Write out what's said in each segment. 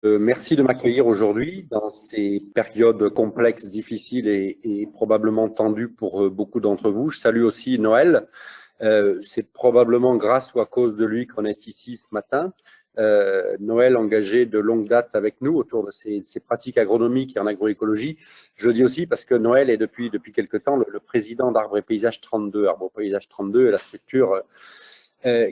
Merci de m'accueillir aujourd'hui dans ces périodes complexes, difficiles et probablement tendues pour beaucoup d'entre vous. Je salue aussi Noël. C'est probablement grâce ou à cause de lui qu'on est ici ce matin. Noël engagé de longue date avec nous autour de ces pratiques agronomiques et en agroécologie. Je le dis aussi parce que Noël est depuis quelque temps le président d'Arbres et Paysages 32. Arbres et Paysages 32 est la structure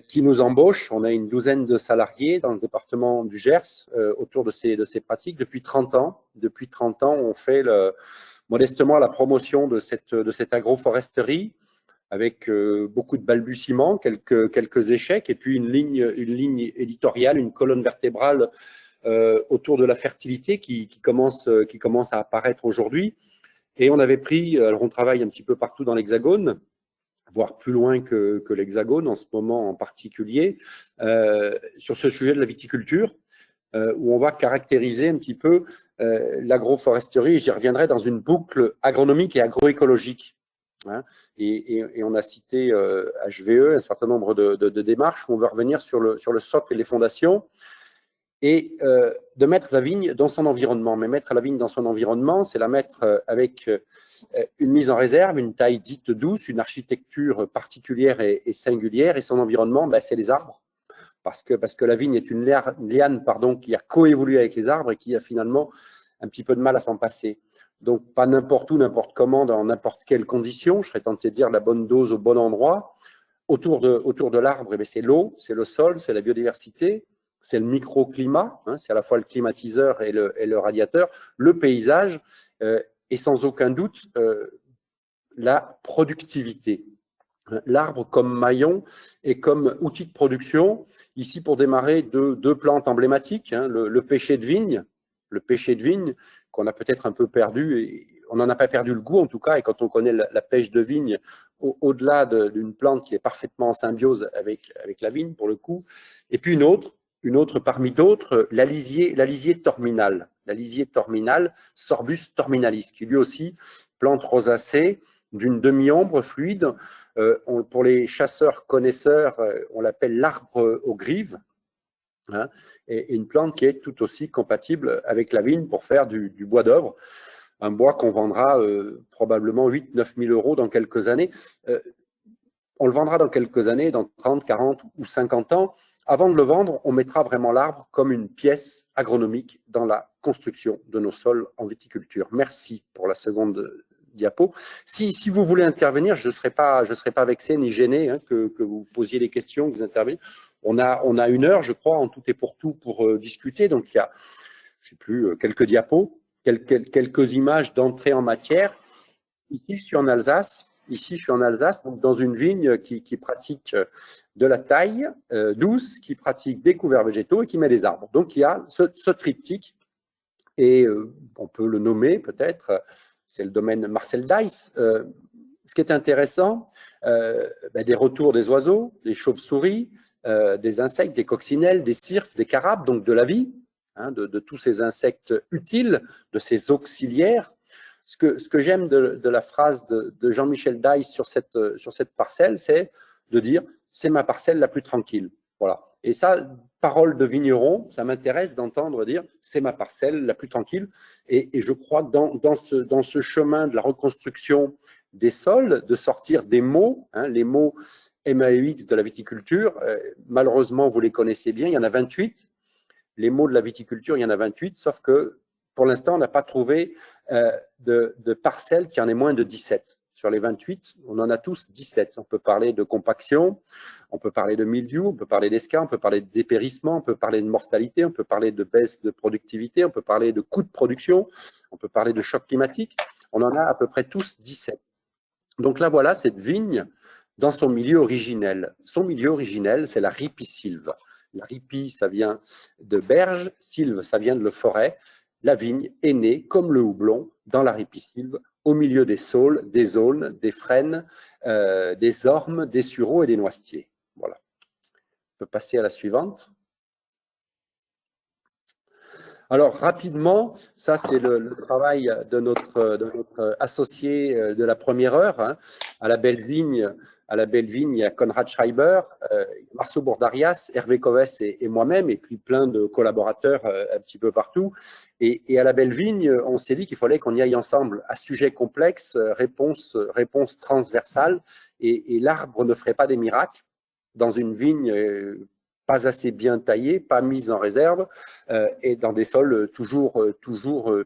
qui nous embauche. On a une douzaine de salariés dans le département du Gers autour de ces pratiques depuis 30 ans. Depuis 30 ans, on fait modestement la promotion de cette agroforesterie avec beaucoup de balbutiements, quelques échecs, et puis une ligne éditoriale, une colonne vertébrale autour de la fertilité qui commence à apparaître aujourd'hui. Et on avait pris, alors on travaille un petit peu partout dans l'Hexagone, voire plus loin que l'Hexagone en ce moment en particulier, sur ce sujet de la viticulture, où on va caractériser un petit peu l'agroforesterie. J'y reviendrai dans une boucle agronomique et agroécologique. Hein, et on a cité HVE, un certain nombre de démarches où on veut revenir sur le socle et les fondations et de mettre la vigne dans son environnement. Mais mettre la vigne dans son environnement, c'est la mettre avec une mise en réserve, une taille dite douce, une architecture particulière et singulière, et son environnement, c'est les arbres. Parce que la vigne est une liane qui a coévolué avec les arbres et qui a finalement un petit peu de mal à s'en passer. Donc, pas n'importe où, n'importe comment, dans n'importe quelle condition, je serais tenté de dire la bonne dose au bon endroit. Autour de l'arbre, c'est l'eau, c'est le sol, c'est la biodiversité, c'est le microclimat, hein, c'est à la fois le climatiseur et le radiateur, le paysage, et sans aucun doute la productivité. L'arbre comme maillon et comme outil de production, ici pour démarrer deux plantes emblématiques, hein, le pêcher de vigne, qu'on a peut-être un peu perdu, et on n'en a pas perdu le goût en tout cas, et quand on connaît la pêche de vigne, au-delà d'une plante qui est parfaitement en symbiose avec la vigne pour le coup, et puis une autre parmi d'autres, la lisier torminale, Sorbus torminalis, qui lui aussi, plante rosacée, d'une demi-ombre fluide. Pour les chasseurs connaisseurs, on l'appelle l'arbre aux grives, hein, et une plante qui est tout aussi compatible avec la vigne pour faire du bois d'œuvre, un bois qu'on vendra probablement 8 000 – 9 000 euros dans quelques années. On le vendra dans quelques années, dans 30, 40 ou 50 ans. Avant de le vendre, on mettra vraiment l'arbre comme une pièce agronomique dans la construction de nos sols en viticulture. Merci pour la seconde diapo. Si vous voulez intervenir, je ne serai pas vexé ni gêné, hein, que vous posiez des questions, que vous interveniez. On a 1 heure, je crois, en tout et pour tout pour discuter. Donc, il y a, je ne sais plus, quelques diapos, quelques images d'entrée en matière. Ici, je suis en Alsace, donc dans une vigne qui pratique de la taille douce, qui pratique des couverts végétaux et qui met des arbres. Donc, il y a ce triptyque, et on peut le nommer peut-être, c'est le domaine Marcel Dice. Ce qui est intéressant, des retours des oiseaux, des chauves-souris, des insectes, des coccinelles, des cirques, des carabes, donc de la vie, hein, de tous ces insectes utiles, de ces auxiliaires. Ce que j'aime de la phrase de Jean-Michel Dice sur cette parcelle, c'est de dire « c'est ma parcelle la plus tranquille ». Voilà. Et ça, parole de vigneron, ça m'intéresse d'entendre dire « c'est ma parcelle la plus tranquille ». Et je crois que dans ce chemin de la reconstruction des sols, de sortir des mots, hein, les mots MAEX de la viticulture, malheureusement, vous les connaissez bien, il y en a 28. Les mots de la viticulture, il y en a 28, sauf que pour l'instant, on n'a pas trouvé de parcelles qui en aient moins de 17. Sur les 28, on en a tous 17. On peut parler de compaction, on peut parler de mildiou, on peut parler d'esca, on peut parler de dépérissement, on peut parler de mortalité, on peut parler de baisse de productivité, on peut parler de coût de production, on peut parler de choc climatique. On en a à peu près tous 17. Donc là, voilà cette vigne dans son milieu originel. Son milieu originel, c'est la ripisylve. La ripi, ça vient de berge, sylve, ça vient de le forêt. La vigne est née, comme le houblon, dans la ripisylve, au milieu des saules, des aulnes, des frênes, des ormes, des sureaux et des noisetiers. Voilà. On peut passer à la suivante. Alors, rapidement, ça, c'est le travail de notre associé de la première heure, hein, à la Belle Vigne, À la Belle Vigne, il y a Konrad Schreiber, Marceau Bordarias, Hervé Covès et moi-même, et puis plein de collaborateurs un petit peu partout. Et à la Belle Vigne, on s'est dit qu'il fallait qu'on y aille ensemble à sujet complexe, réponse transversale, et l'arbre ne ferait pas des miracles dans une vigne pas assez bien taillée, pas mise en réserve, et dans des sols toujours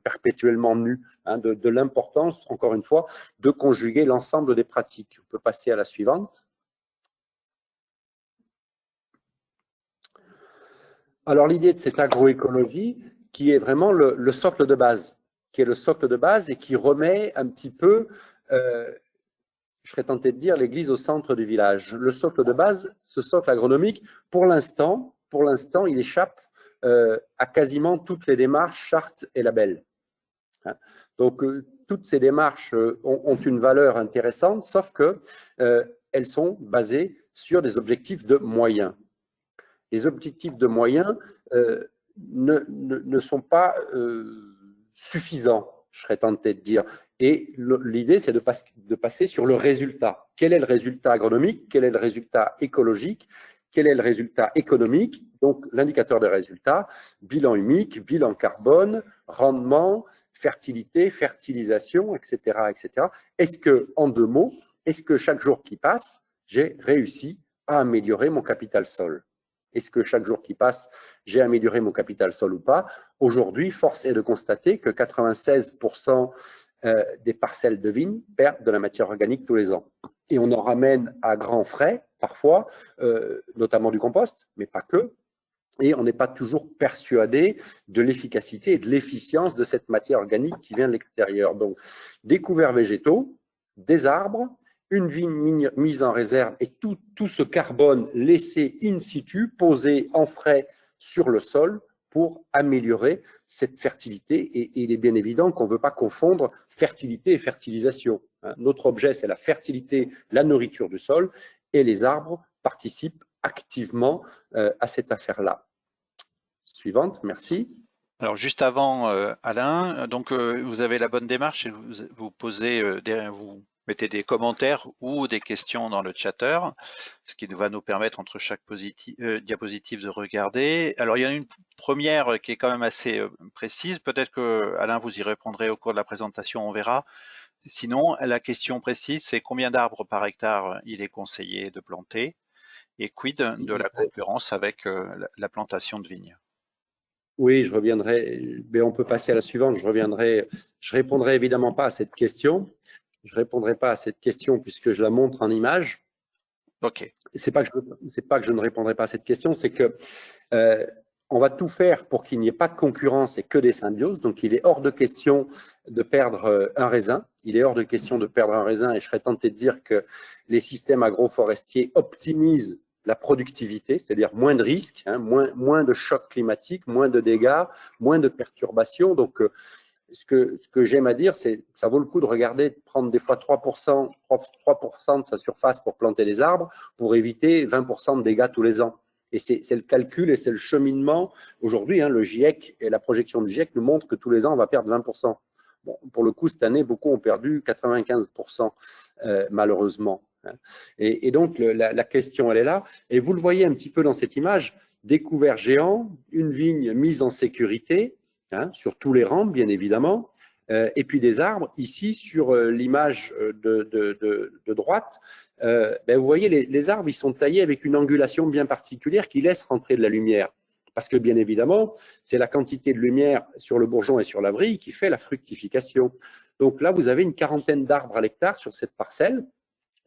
perpétuellement nus. Hein, de l'importance, encore une fois, de conjuguer l'ensemble des pratiques. On peut passer à la suivante. Alors, l'idée de cette agroécologie, qui est vraiment le socle de base, et qui remet un petit peu, je serais tenté de dire, l'église au centre du village. Le socle de base, ce socle agronomique, pour l'instant, il échappe à quasiment toutes les démarches, chartes et labels. Hein. Donc, toutes ces démarches ont une valeur intéressante, sauf qu'elles sont basées sur des objectifs de moyens. Les objectifs de moyens ne sont pas suffisants, je serais tenté de dire. Et l'idée, c'est de passer sur le résultat. Quel est le résultat agronomique? Quel est le résultat écologique? Quel est le résultat économique? Donc, l'indicateur des résultats, bilan humique, bilan carbone, rendement, fertilité, fertilisation, etc., etc. Est-ce que, en 2 mots, est-ce que chaque jour qui passe, j'ai réussi à améliorer mon capital sol? Est-ce que chaque jour qui passe, j'ai amélioré mon capital sol ou pas? Aujourd'hui, force est de constater que 96% des parcelles de vignes perdent de la matière organique tous les ans. Et on en ramène à grands frais, parfois, notamment du compost, mais pas que. Et on n'est pas toujours persuadé de l'efficacité et de l'efficience de cette matière organique qui vient de l'extérieur. Donc, des couverts végétaux, des arbres, une vigne mise en réserve et tout ce carbone laissé in situ, posé en frais sur le sol pour améliorer cette fertilité. Et il est bien évident qu'on ne veut pas confondre fertilité et fertilisation. Notre objet, c'est la fertilité, la nourriture du sol, et les arbres participent activement à cette affaire-là. Suivante, merci. Alors juste avant, Alain, donc vous avez la bonne démarche et vous posez, vous mettez des commentaires ou des questions dans le chatter, ce qui va nous permettre entre chaque diapositive de regarder. Alors il y en a une première qui est quand même assez précise. Peut-être que Alain, vous y répondrez au cours de la présentation, on verra. Sinon, la question précise, c'est combien d'arbres par hectare il est conseillé de planter et quid de la concurrence avec la plantation de vignes? Oui, je reviendrai, mais on peut passer à la suivante. Je répondrai évidemment pas à cette question. Je répondrai pas à cette question puisque je la montre en image. Ok. C'est pas que je ne répondrai pas à cette question, c'est que on va tout faire pour qu'il n'y ait pas de concurrence et que des symbioses. Donc, il est hors de question de perdre un raisin. Il est hors de question de perdre un raisin et je serais tenté de dire que les systèmes agroforestiers optimisent la productivité, c'est-à-dire moins de risques, hein, moins de chocs climatiques, moins de dégâts, moins de perturbations. Donc, ce que j'aime à dire, c'est ça vaut le coup de regarder, de prendre des fois 3% de sa surface pour planter les arbres pour éviter 20% de dégâts tous les ans. Et c'est le calcul et c'est le cheminement. Aujourd'hui, hein, le GIEC et la projection du GIEC nous montrent que tous les ans, on va perdre 20%. Bon, pour le coup, cette année, beaucoup ont perdu 95%, malheureusement. Et donc, la question, elle est là. Et vous le voyez un petit peu dans cette image, des couverts géants, une vigne mise en sécurité, hein, sur tous les rangs, bien évidemment, et puis des arbres. Ici, sur l'image de droite, vous voyez, les arbres, ils sont taillés avec une angulation bien particulière qui laisse rentrer de la lumière. Parce que, bien évidemment, c'est la quantité de lumière sur le bourgeon et sur la vrille qui fait la fructification. Donc là, vous avez une quarantaine d'arbres à l'hectare sur cette parcelle,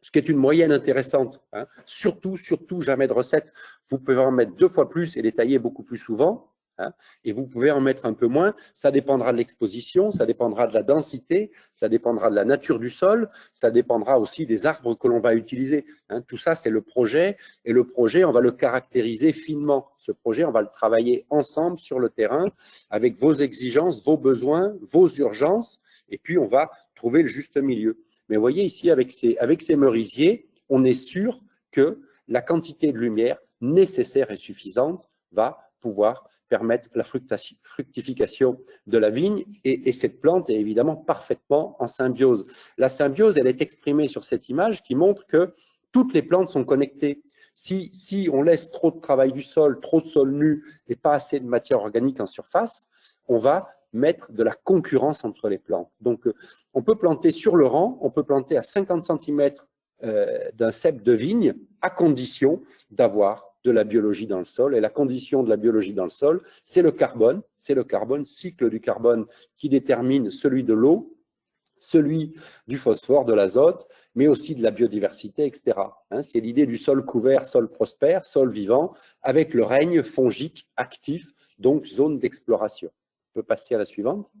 ce qui est une moyenne intéressante. Hein. Surtout, jamais de recettes. Vous pouvez en mettre 2 fois plus et les tailler beaucoup plus souvent. Hein, et vous pouvez en mettre un peu moins, ça dépendra de l'exposition, ça dépendra de la densité, ça dépendra de la nature du sol, ça dépendra aussi des arbres que l'on va utiliser. Hein, tout ça, c'est le projet, et le projet, on va le caractériser finement. Ce projet, on va le travailler ensemble sur le terrain, avec vos exigences, vos besoins, vos urgences, et puis on va trouver le juste milieu. Mais vous voyez ici, avec ces merisiers, on est sûr que la quantité de lumière nécessaire et suffisante va pouvoir permettre la fructification de la vigne et cette plante est évidemment parfaitement en symbiose. La symbiose, elle est exprimée sur cette image qui montre que toutes les plantes sont connectées. Si on laisse trop de travail du sol, trop de sol nu et pas assez de matière organique en surface, on va mettre de la concurrence entre les plantes. Donc, on peut planter sur le rang, on peut planter à 50 cm d'un cep de vigne, à condition d'avoir de la biologie dans le sol. Et la condition de la biologie dans le sol, c'est le carbone, cycle du carbone qui détermine celui de l'eau, celui du phosphore, de l'azote, mais aussi de la biodiversité, etc. C'est l'idée du sol couvert, sol prospère, sol vivant, avec le règne fongique actif, donc zone d'exploration. On peut passer à la suivante.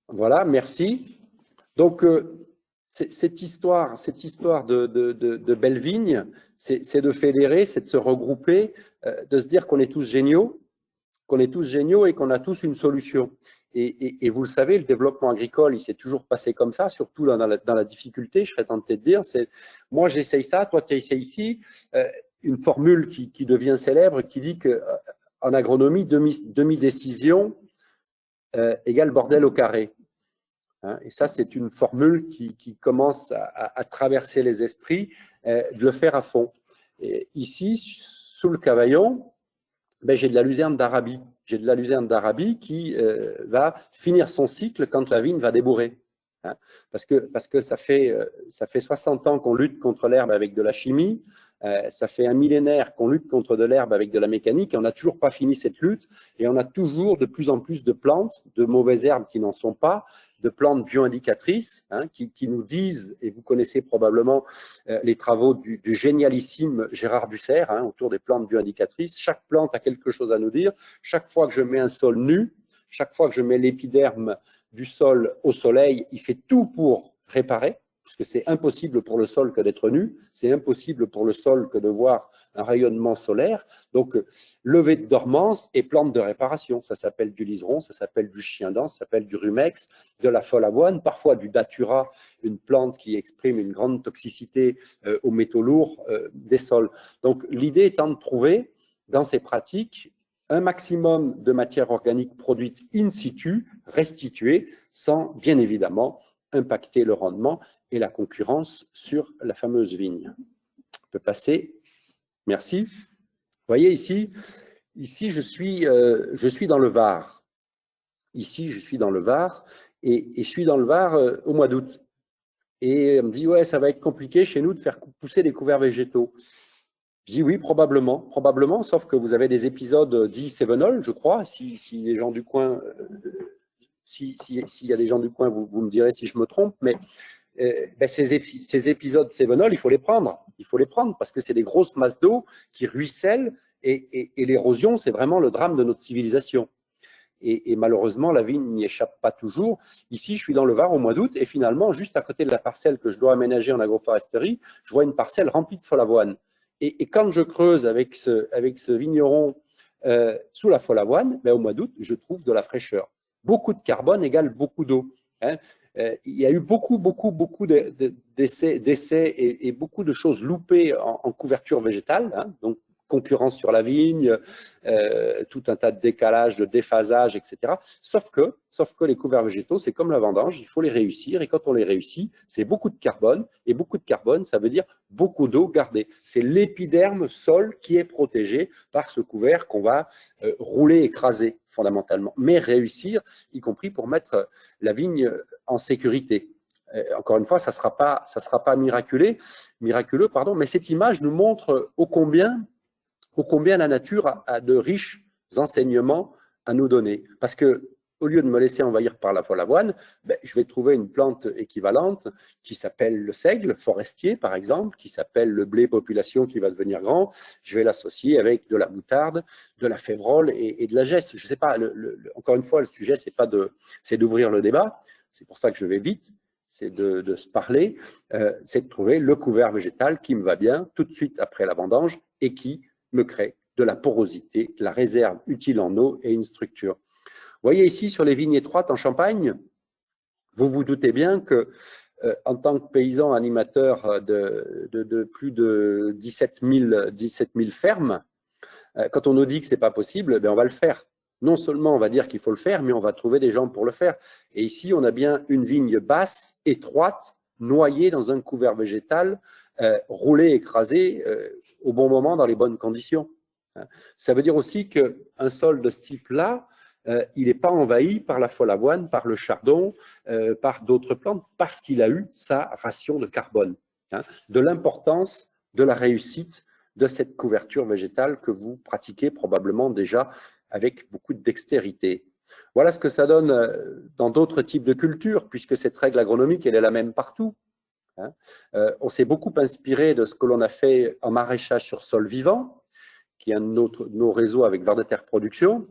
Voilà, merci. Donc, cette histoire de belle vigne, c'est de fédérer, c'est de se regrouper, de se dire qu'on est tous géniaux, et qu'on a tous une solution. Et vous le savez, le développement agricole, il s'est toujours passé comme ça, surtout dans la difficulté, je serais tenté de dire, c'est moi j'essaye ça, toi tu essayes ici, une formule qui devient célèbre, qui dit qu'en agronomie, demi-décision égale bordel au carré. Et ça, c'est une formule qui commence à traverser les esprits, de le faire à fond. Et ici, sous le Cavaillon, j'ai de la luzerne d'Arabie. J'ai de la luzerne d'Arabie qui va finir son cycle quand la vigne va débourrer. Parce que ça fait 60 ans qu'on lutte contre l'herbe avec de la chimie, ça fait un millénaire qu'on lutte contre de l'herbe avec de la mécanique, et on n'a toujours pas fini cette lutte, et on a toujours de plus en plus de plantes, de mauvaises herbes qui n'en sont pas, de plantes bioindicatrices qui nous disent, et vous connaissez probablement les travaux du génialissime Gérard Busser autour des plantes bioindicatrices, chaque plante a quelque chose à nous dire, chaque fois que je mets un sol nu, chaque fois que je mets l'épiderme du sol au soleil, il fait tout pour réparer, parce que c'est impossible pour le sol que d'être nu, c'est impossible pour le sol que de voir un rayonnement solaire. Donc, levée de dormance et plante de réparation, ça s'appelle du liseron, ça s'appelle du chien-dent, ça s'appelle du rumex, de la folle avoine, parfois du datura, une plante qui exprime une grande toxicité aux métaux lourds des sols. Donc, l'idée étant de trouver dans ces pratiques un maximum de matière organique produite in situ, restituée, sans bien évidemment impacter le rendement et la concurrence sur la fameuse vigne. On peut passer. Merci. Vous voyez ici je suis dans le Var. Ici, je suis dans le Var et je suis dans le Var au mois d'août. Et on me dit, ouais, ça va être compliqué chez nous de faire pousser des couverts végétaux. Je dis oui, probablement, sauf que vous avez des épisodes dits Cévenol, je crois. Si les gens du coin, s'il y a des gens du coin, vous me direz si je me trompe, mais ces épisodes Cévenol, il faut les prendre parce que c'est des grosses masses d'eau qui ruissellent et l'érosion, c'est vraiment le drame de notre civilisation. Et malheureusement, la vigne n'y échappe pas toujours. Ici, je suis dans le Var au mois d'août et finalement, juste à côté de la parcelle que je dois aménager en agroforesterie, je vois une parcelle remplie de folle avoine. Et quand je creuse avec ce vigneron sous la folle avoine, au mois d'août, je trouve de la fraîcheur. Beaucoup de carbone égale beaucoup d'eau. Il y a eu beaucoup d'essais et beaucoup de choses loupées en couverture végétale, donc concurrence sur la vigne, tout un tas de décalages, de déphasage, etc. Sauf que les couverts végétaux, c'est comme la vendange, il faut les réussir, et quand on les réussit, c'est beaucoup de carbone, et beaucoup de carbone, ça veut dire beaucoup d'eau gardée. C'est l'épiderme sol qui est protégé par ce couvert qu'on va rouler, écraser fondamentalement, mais réussir, y compris pour mettre la vigne en sécurité. Encore une fois, ça sera pas miraculeux, mais cette image nous montre ô combien la nature a de riches enseignements à nous donner. Parce que, au lieu de me laisser envahir par la folle avoine, je vais trouver une plante équivalente qui s'appelle le seigle forestier, par exemple, qui s'appelle le blé population qui va devenir grand. Je vais l'associer avec de la moutarde, de la févrole et de la gesse. Je ne sais pas, encore une fois, le sujet, c'est d'ouvrir le débat. C'est pour ça que je vais vite. C'est de se parler, c'est de trouver le couvert végétal qui me va bien tout de suite après la vendange et qui me crée de la porosité, de la réserve utile en eau et une structure. Vous voyez ici sur les vignes étroites en Champagne, vous vous doutez bien que en tant que paysan animateur de plus de 17 000 fermes, quand on nous dit que ce n'est pas possible, on va le faire. non seulement on va dire qu'il faut le faire, mais on va trouver des gens pour le faire. Et ici, on a bien une vigne basse, étroite, noyée dans un couvert végétal, roulé, écrasé au bon moment, dans les bonnes conditions. Ça veut dire aussi qu'un sol de ce type-là, il n'est pas envahi par la folle avoine, par le chardon, par d'autres plantes, parce qu'il a eu sa ration de carbone. De l'importance de la réussite de cette couverture végétale que vous pratiquez probablement déjà avec beaucoup de dextérité. Voilà ce que ça donne dans d'autres types de cultures, puisque cette règle agronomique, elle est la même partout. On s'est beaucoup inspiré de ce que l'on a fait en maraîchage sur sol vivant, qui est un de nos réseaux avec Vers de Terre Production.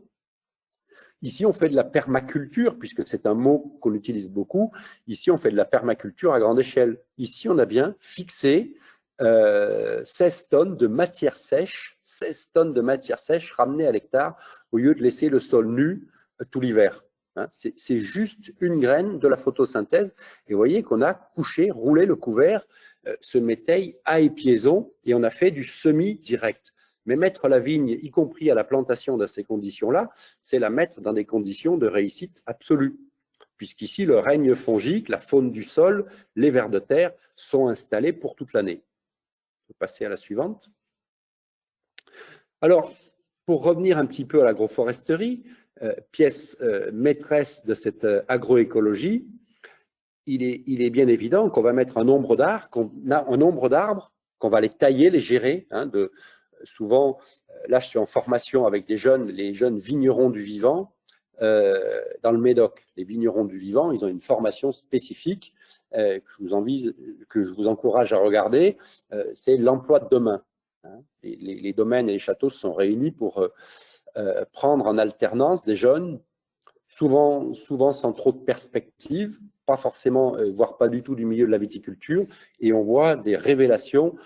Ici, on fait de la permaculture, puisque c'est un mot qu'on utilise beaucoup. Ici, on fait de la permaculture à grande échelle. Ici, on a bien fixé 16 tonnes de matière sèche, 16 tonnes de matière sèche ramenées à l'hectare, au lieu de laisser le sol nu tout l'hiver. C'est juste une graine de la photosynthèse. Et vous voyez qu'on a couché, roulé le couvert, ce métail à épiaison, et on a fait du semi-direct. Mais mettre la vigne, y compris à la plantation dans ces conditions-là, c'est la mettre dans des conditions de réussite absolue. Puisqu'ici, le règne fongique, la faune du sol, les vers de terre sont installés pour toute l'année. On peut passer à la suivante. Alors, pour revenir un petit peu à l'agroforesterie, pièce maîtresse de cette agroécologie, il est bien évident qu'on va mettre un nombre d'arbres, qu'on va les tailler, les gérer. Souvent, là, je suis en formation avec les jeunes vignerons du vivant dans le Médoc. Les vignerons du vivant, ils ont une formation spécifique que je vous encourage à regarder. C'est l'emploi de demain. Les domaines et les châteaux se sont réunis pour prendre en alternance des jeunes, souvent sans trop de perspectives, pas forcément, voire pas du tout du milieu de la viticulture, et on voit des révélations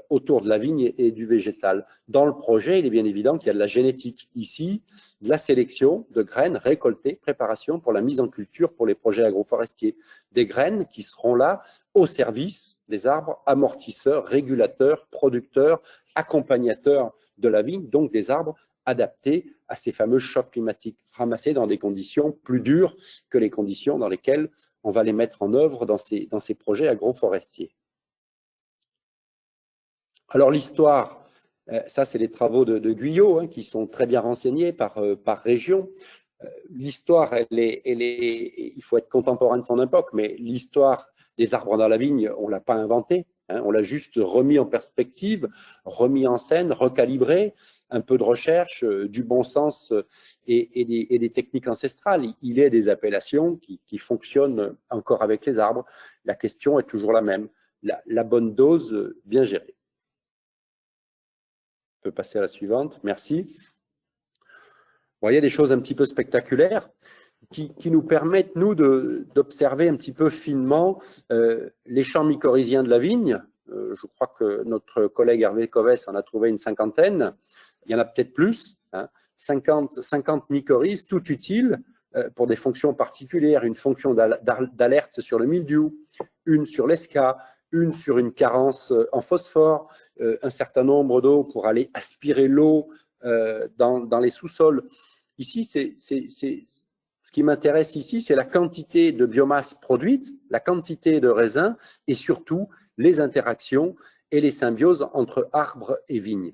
autour de la vigne et du végétal. Dans le projet, il est bien évident qu'il y a de la génétique. Ici, de la sélection de graines récoltées, préparation pour la mise en culture pour les projets agroforestiers. Des graines qui seront là au service des arbres amortisseurs, régulateurs, producteurs, accompagnateurs de la vigne, donc des arbres adaptés à ces fameux chocs climatiques, ramassés dans des conditions plus dures que les conditions dans lesquelles on va les mettre en œuvre dans ces projets agroforestiers. Alors l'histoire, ça c'est les travaux de Guyot, qui sont très bien renseignés par région. L'histoire, il faut être contemporain de son époque, mais l'histoire des arbres dans la vigne, on ne l'a pas inventée. On l'a juste remis en perspective, remis en scène, recalibré, un peu de recherche, du bon sens et des techniques ancestrales. Il est des appellations qui fonctionnent encore avec les arbres. La question est toujours la même, la bonne dose bien gérée. On peut passer à la suivante, merci. Bon, il y a des choses un petit peu spectaculaires qui nous permettent, nous, d'observer un petit peu finement les champs mycorhiziens de la vigne. Je crois que notre collègue Hervé Covès en a trouvé une cinquantaine. Il y en a peut-être plus. 50 mycorhizes, tout utiles pour des fonctions particulières. Une fonction d'alerte sur le mildiou, une sur l'esca, une sur une carence en phosphore, un certain nombre d'eau pour aller aspirer l'eau dans les sous-sols. Ici, ce qui m'intéresse ici, c'est la quantité de biomasse produite, la quantité de raisins et surtout les interactions et les symbioses entre arbres et vignes.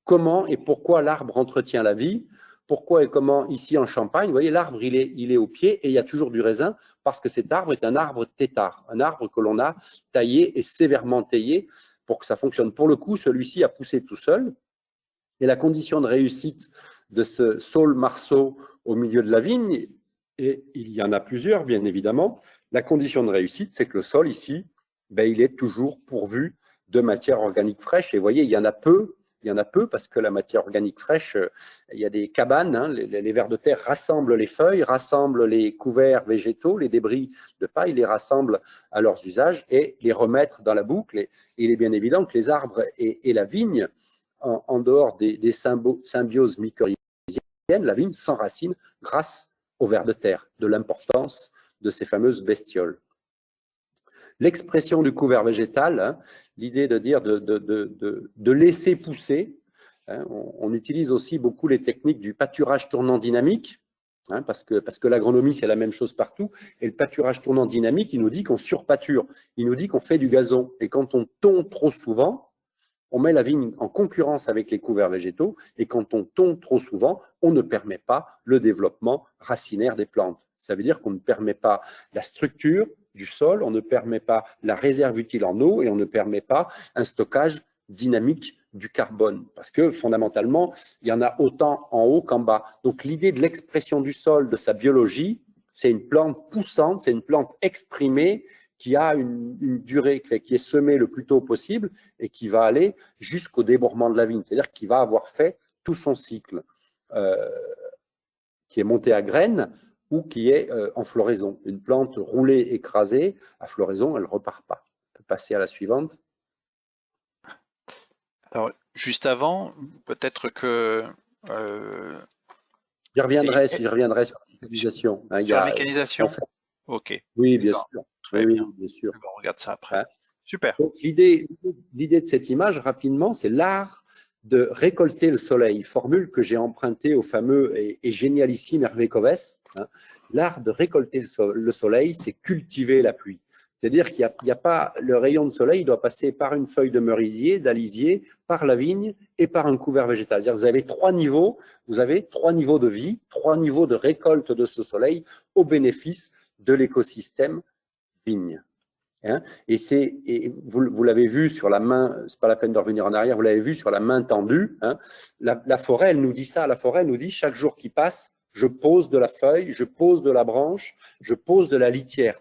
Comment et pourquoi l'arbre entretient la vie? Pourquoi et comment ici en Champagne, vous voyez, l'arbre il est au pied et il y a toujours du raisin parce que cet arbre est un arbre tétard, un arbre que l'on a taillé et sévèrement taillé pour que ça fonctionne. Pour le coup, celui-ci a poussé tout seul et la condition de réussite de ce saule marceau au milieu de la vigne, et il y en a plusieurs bien évidemment, la condition de réussite c'est que le sol ici, il est toujours pourvu de matière organique fraîche et vous voyez, il y en a peu parce que la matière organique fraîche, il y a des cabanes, les vers de terre rassemblent les feuilles, rassemblent les couverts végétaux, les débris de paille, les rassemblent à leurs usages et les remettent dans la boucle. Et il est bien évident que les arbres et la vigne, en dehors des symbioses mycorhiziennes, la vigne s'enracine grâce aux vers de terre, de l'importance de ces fameuses bestioles. L'expression du couvert végétal, l'idée de dire de laisser pousser, Hein. On utilise aussi beaucoup les techniques du pâturage tournant dynamique, hein, parce que l'agronomie, c'est la même chose partout. Et le pâturage tournant dynamique, il nous dit qu'on surpâture, il nous dit qu'on fait du gazon. Et quand on tond trop souvent, on met la vigne en concurrence avec les couverts végétaux, et quand on tond trop souvent, on ne permet pas le développement racinaire des plantes. Ça veut dire qu'on ne permet pas la structure du sol, on ne permet pas la réserve utile en eau, et on ne permet pas un stockage dynamique du carbone, parce que fondamentalement, il y en a autant en haut qu'en bas. Donc l'idée de l'expression du sol, de sa biologie, c'est une plante poussante, c'est une plante exprimée, qui a une durée, qui est semée le plus tôt possible et qui va aller jusqu'au débourrement de la vigne. C'est-à-dire qu'il va avoir fait tout son cycle, qui est monté à graines ou qui est en floraison. Une plante roulée, écrasée, à floraison, elle ne repart pas. On peut passer à la suivante. Alors, juste avant, peut-être que… J'y reviendrai sur la mécanisation. Hein, sur la mécanisation en fait, ok. oui, bien sûr. Très oui, bien. bien sûr. On regarde ça après. Hein? Super. Donc, l'idée de cette image, rapidement, c'est l'art de récolter le soleil, formule que j'ai empruntée au fameux et génialissime Hervé Covès. Hein. L'art de récolter le soleil, c'est cultiver la pluie. C'est-à-dire qu'il n'y a pas le rayon de soleil, il doit passer par une feuille de merisier, d'alisier, par la vigne et par un couvert végétal. C'est-à-dire que vous avez trois niveaux de vie, 3 niveaux de récolte de ce soleil au bénéfice de l'écosystème vigne. Hein, et vous l'avez vu sur la main, c'est pas la peine de revenir en arrière, vous l'avez vu sur la main tendue. Hein, la forêt, elle nous dit ça. La forêt, elle nous dit chaque jour qui passe, je pose de la feuille, je pose de la branche, je pose de la litière.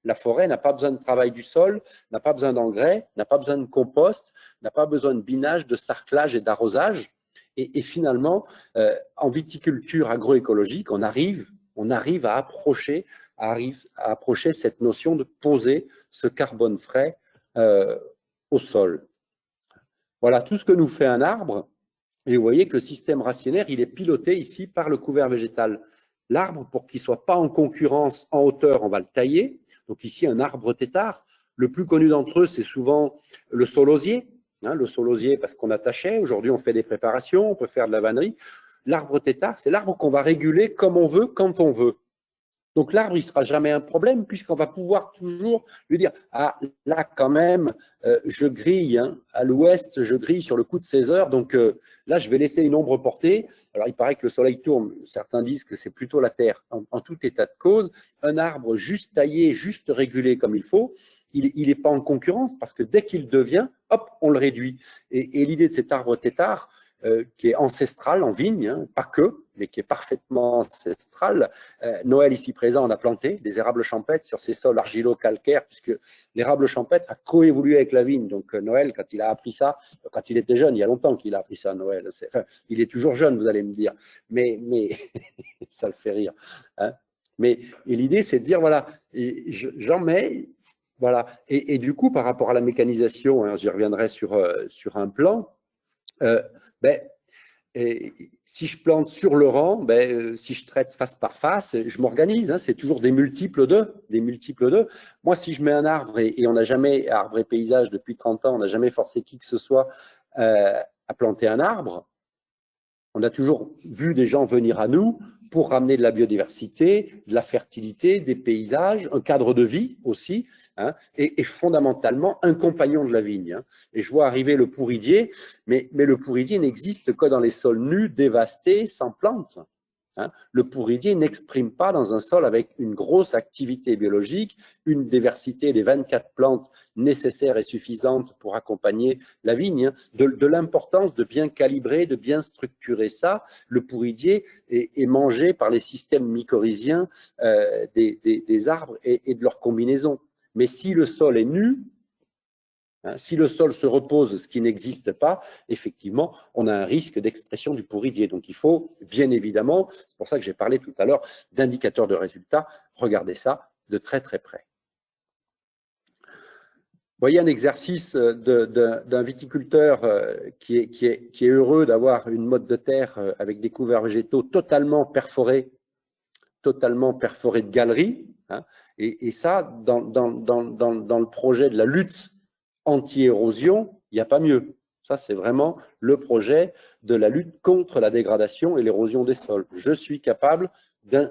La forêt n'a pas besoin de travail du sol, n'a pas besoin d'engrais, n'a pas besoin de compost, n'a pas besoin de binage, de sarclage et d'arrosage. Et finalement, en viticulture agroécologique, on arrive à approcher cette notion de poser ce carbone frais au sol. Voilà tout ce que nous fait un arbre. Et vous voyez que le système racinaire, il est piloté ici par le couvert végétal. L'arbre, pour qu'il ne soit pas en concurrence en hauteur, on va le tailler. Donc ici, un arbre tétard. Le plus connu d'entre eux, c'est souvent le saulosier. Hein, le saulosier parce qu'on attachait. Aujourd'hui, on fait des préparations, on peut faire de la vannerie. L'arbre tétard, c'est l'arbre qu'on va réguler comme on veut, quand on veut. Donc l'arbre, il ne sera jamais un problème puisqu'on va pouvoir toujours lui dire « Ah, là quand même, je grille, hein, à l'ouest, je grille sur le coup de 16 heures, donc là, je vais laisser une ombre portée. » Alors, il paraît que le soleil tourne, certains disent que c'est plutôt la terre. En tout état de cause, un arbre juste taillé, juste régulé comme il faut, il n'est pas en concurrence parce que dès qu'il devient, hop, on le réduit. Et l'idée de cet arbre tétard, qui est ancestral en vigne, hein, pas que, mais qui est parfaitement ancestral. Noël, ici présent, on a planté des érables champêtres sur ces sols argilo-calcaires, puisque l'érable champêtre a coévolué avec la vigne. Donc Noël, quand il a appris ça, quand il était jeune, il y a longtemps qu'il a appris ça, Noël. Enfin, il est toujours jeune, vous allez me dire, mais ça le fait rire. Hein. Mais l'idée, c'est de dire, voilà, j'en mets, voilà. Et du coup, par rapport à la mécanisation, hein, j'y reviendrai sur un plan, si je plante sur le rang, si je traite face par face, je m'organise. Hein, c'est toujours des multiples d'eux. Moi, si je mets un arbre, et on n'a jamais, arbre et paysage depuis 30 ans, on n'a jamais forcé qui que ce soit à planter un arbre. On a toujours vu des gens venir à nous pour ramener de la biodiversité, de la fertilité, des paysages, un cadre de vie aussi, hein, et fondamentalement un compagnon de la vigne. Hein. Et je vois arriver le pourridier, mais le pourridier n'existe que dans les sols nus, dévastés, sans plantes. Hein. Le pourridier n'exprime pas dans un sol avec une grosse activité biologique, une diversité des 24 plantes nécessaires et suffisantes pour accompagner la vigne. Hein. De l'importance de bien calibrer, de bien structurer ça. Le pourridier est mangé par les systèmes mycorhiziens des arbres et de leurs combinaisons. Mais si le sol est nu, hein, si le sol se repose, ce qui n'existe pas, effectivement, on a un risque d'expression du pourridier. Donc, il faut, bien évidemment, c'est pour ça que j'ai parlé tout à l'heure d'indicateurs de résultats, regardez ça de très très près. Vous voyez un exercice d'un viticulteur qui est heureux d'avoir une motte de terre avec des couverts végétaux totalement perforés de galeries. Hein, et ça, dans le projet de la lutte anti-érosion, il n'y a pas mieux. Ça, c'est vraiment le projet de la lutte contre la dégradation et l'érosion des sols. Je suis capable de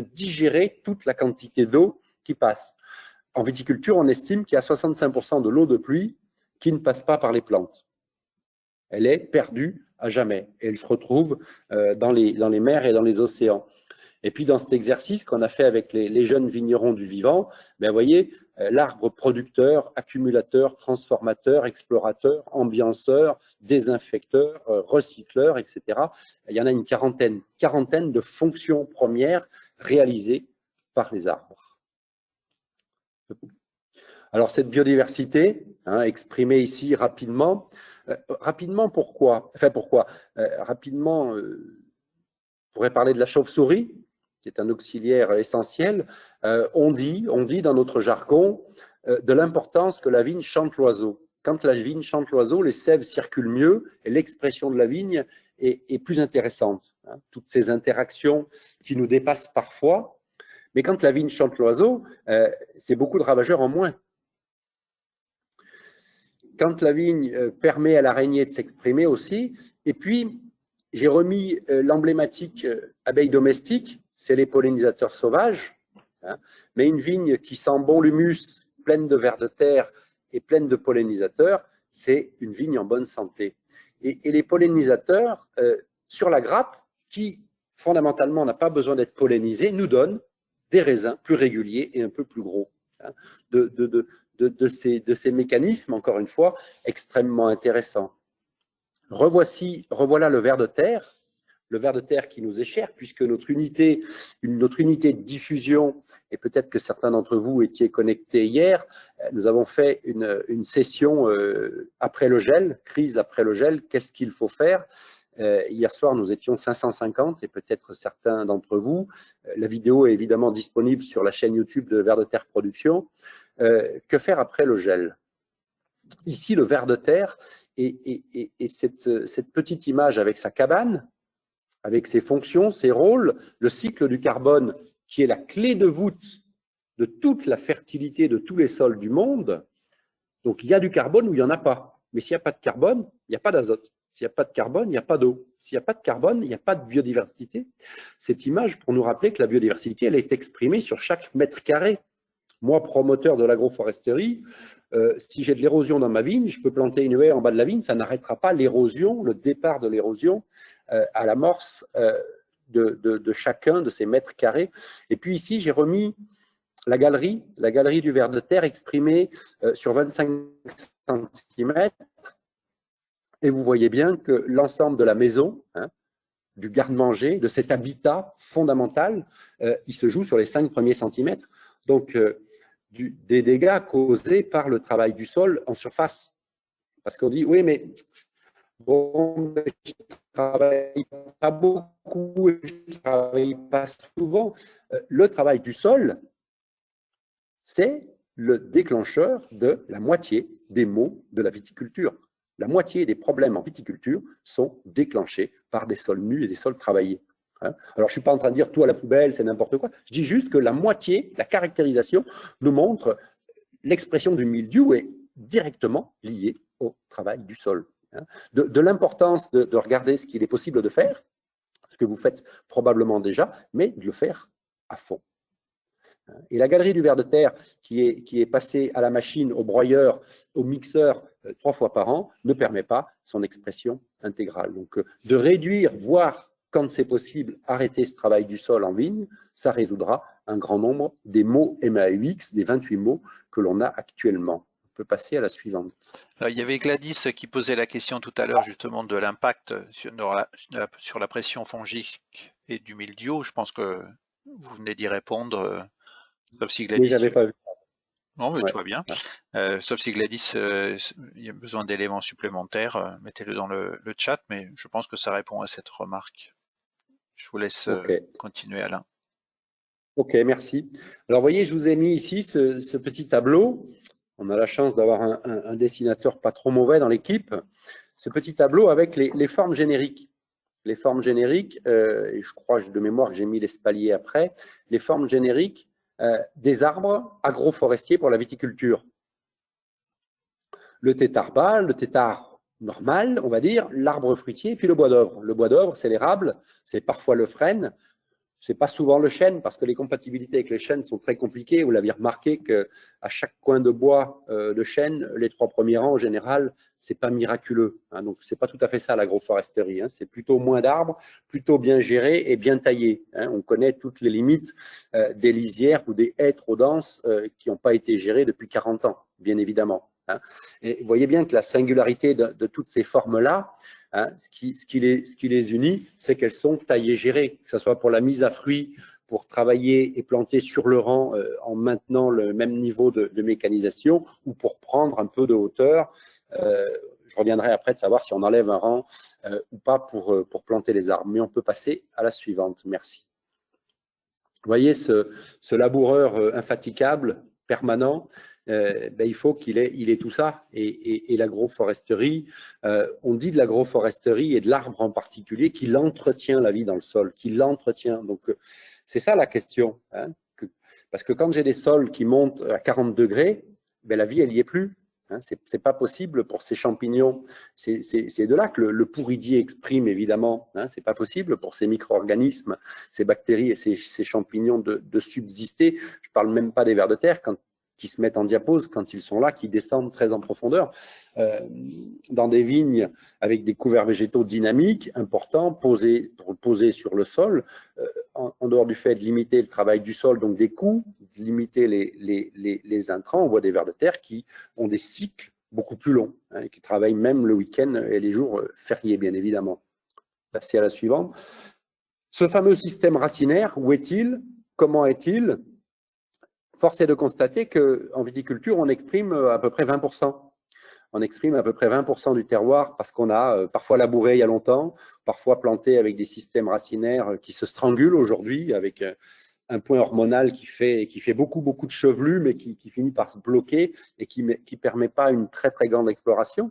digérer toute la quantité d'eau qui passe. En viticulture, on estime qu'il y a 65% de l'eau de pluie qui ne passe pas par les plantes. Elle est perdue à jamais. Et elle se retrouve dans les mers et dans les océans. Et puis, dans cet exercice qu'on a fait avec les jeunes vignerons du vivant, ben, vous voyez, l'arbre producteur, accumulateur, transformateur, explorateur, ambianceur, désinfecteur, recycleur, etc. Il y en a une quarantaine de fonctions premières réalisées par les arbres. Alors, cette biodiversité, exprimée ici rapidement, pourquoi? Rapidement, on pourrait parler de la chauve-souris, qui est un auxiliaire essentiel. On dit dans notre jargon de l'importance que la vigne chante l'oiseau. Quand la vigne chante l'oiseau, les sèves circulent mieux et l'expression de la vigne est plus intéressante. Toutes ces interactions qui nous dépassent parfois. Mais quand la vigne chante l'oiseau, c'est beaucoup de ravageurs en moins. Quand la vigne permet à l'araignée de s'exprimer aussi, et puis j'ai remis l'emblématique abeille domestique, c'est les pollinisateurs sauvages, mais une vigne qui sent bon l'humus, pleine de vers de terre et pleine de pollinisateurs, c'est une vigne en bonne santé. Et les pollinisateurs sur la grappe, qui fondamentalement n'a pas besoin d'être pollinisé, nous donnent des raisins plus réguliers et un peu plus gros. De ces mécanismes, encore une fois, extrêmement intéressants. Revoilà le ver de terre qui nous est cher, puisque notre unité de diffusion, et peut-être que certains d'entre vous étiez connectés hier, nous avons fait une session après le gel, crise après le gel, qu'est-ce qu'il faut faire? Hier soir, nous étions 550 et peut-être certains d'entre vous. La vidéo est évidemment disponible sur la chaîne YouTube de Vers de Terre Production. Que faire après le gel? Ici, le ver de terre et cette petite image avec sa cabane, avec ses fonctions, ses rôles, le cycle du carbone qui est la clé de voûte de toute la fertilité de tous les sols du monde. Donc, il y a du carbone ou il n'y en a pas. Mais s'il n'y a pas de carbone, il n'y a pas d'azote. S'il n'y a pas de carbone, il n'y a pas d'eau. S'il n'y a pas de carbone, il n'y a pas de biodiversité. Cette image, pour nous rappeler que la biodiversité, elle est exprimée sur chaque mètre carré. Moi, promoteur de l'agroforesterie, si j'ai de l'érosion dans ma vigne, je peux planter une haie en bas de la vigne, ça n'arrêtera pas l'érosion, le départ de l'érosion à l'amorce de chacun de ces mètres carrés. Et puis ici, j'ai remis la galerie du ver de terre exprimée sur 25 cm. Et vous voyez bien que l'ensemble de la maison, du garde-manger, de cet habitat fondamental, il se joue sur les 5 premiers centimètres. Donc, des dégâts causés par le travail du sol en surface. Parce qu'on dit, oui, mais bon, je ne travaille pas beaucoup, je ne travaille pas souvent. Le travail du sol, c'est le déclencheur de la moitié des maux de la viticulture. La moitié des problèmes en viticulture sont déclenchés par des sols nus et des sols travaillés. Alors, je ne suis pas en train de dire tout à la poubelle, c'est n'importe quoi. Je dis juste que la moitié, la caractérisation, nous montre l'expression du mildiou est directement liée au travail du sol. De l'importance de regarder ce qu'il est possible de faire, ce que vous faites probablement déjà, mais de le faire à fond. Et la galerie du ver de terre qui est passée à la machine, au broyeur, au mixeur 3 fois par an, ne permet pas son expression intégrale. Donc, de réduire, voire quand c'est possible, arrêter ce travail du sol en vigne, ça résoudra un grand nombre des maux MAUX, des 28 maux que l'on a actuellement. On peut passer à la suivante. Il y avait Gladys qui posait la question tout à l'heure justement de l'impact sur la pression fongique et du mildiou. Je pense que vous venez d'y répondre, sauf si Gladys… Mais j'avais pas vu. Non, mais tout va bien. Sauf si Gladys, il y a besoin d'éléments supplémentaires, mettez-le dans le chat, mais je pense que ça répond à cette remarque. Je vous laisse continuer, Alain. Ok, merci. Alors, vous voyez, je vous ai mis ici ce petit tableau. On a la chance d'avoir un dessinateur pas trop mauvais dans l'équipe. Ce petit tableau avec les formes génériques. Les formes génériques, et je crois de mémoire que j'ai mis l'espalier après, les formes génériques des arbres agroforestiers pour la viticulture. Le tétard bâle, le tétard normal, on va dire, l'arbre fruitier, puis le bois d'œuvre. Le bois d'œuvre, c'est l'érable, c'est parfois le frêne, c'est pas souvent le chêne, parce que les compatibilités avec les chênes sont très compliquées. Vous l'avez remarqué qu'à chaque coin de bois de chêne, les 3 premiers rangs, en général, c'est pas miraculeux. Hein, donc, c'est pas tout à fait ça l'agroforesterie. Hein, c'est plutôt moins d'arbres, plutôt bien gérés et bien taillés. Hein. On connaît toutes les limites des lisières ou des haies trop denses qui n'ont pas été gérées depuis 40 ans, bien évidemment. Hein. Et vous voyez bien que la singularité de toutes ces formes-là, hein, ce qui les unit, c'est qu'elles sont taillées gérées, que ce soit pour la mise à fruit, pour travailler et planter sur le rang en maintenant le même niveau de mécanisation, ou pour prendre un peu de hauteur. Je reviendrai après de savoir si on enlève un rang ou pas pour planter les arbres. Mais on peut passer à la suivante. Merci. Vous voyez ce laboureur infatigable, permanent, il faut qu'il ait tout ça. Et l'agroforesterie, on dit de l'agroforesterie et de l'arbre en particulier qu'il entretient la vie dans le sol, qu'il l'entretient. Donc, c'est ça la question. Hein, parce que quand j'ai des sols qui montent à 40 degrés, la vie, elle n'y est plus. Hein, c'est pas possible pour ces champignons. C'est de là que le pourridier exprime, évidemment. Hein, c'est pas possible pour ces micro-organismes, ces bactéries et ces champignons de subsister. Je parle même pas des vers de terre qui se mettent en diapause quand ils sont là, qui descendent très en profondeur. Dans des vignes avec des couverts végétaux dynamiques, importants, posés sur le sol, en dehors du fait de limiter le travail du sol, donc des coûts, de limiter les intrants, on voit des vers de terre qui ont des cycles beaucoup plus longs, hein, qui travaillent même le week-end et les jours fériés, bien évidemment. Passer à la suivante. Ce fameux système racinaire, où est-il? Comment est-il? Force est de constater qu'en viticulture, on exprime à peu près 20%. On exprime à peu près 20% du terroir parce qu'on a parfois labouré il y a longtemps, parfois planté avec des systèmes racinaires qui se strangulent aujourd'hui, avec un point hormonal qui fait beaucoup de chevelus, mais qui finit par se bloquer et qui ne permet pas une très grande exploration.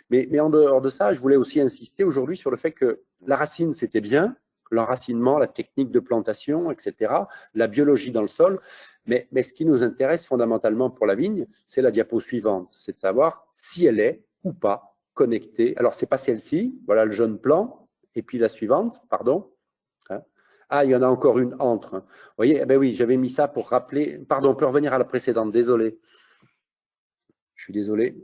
Mais en dehors de ça, je voulais aussi insister aujourd'hui sur le fait que la racine, c'était bien, l'enracinement, la technique de plantation, etc., la biologie dans le sol. Mais ce qui nous intéresse fondamentalement pour la vigne, c'est la diapo suivante, c'est de savoir si elle est ou pas connectée. Alors, ce n'est pas celle-ci, voilà le jaune plan, et puis la suivante, pardon. Ah, il y en a encore une entre. Vous voyez, eh bien oui, j'avais mis ça pour rappeler. Pardon, on peut revenir à la précédente, désolé. Je suis désolé.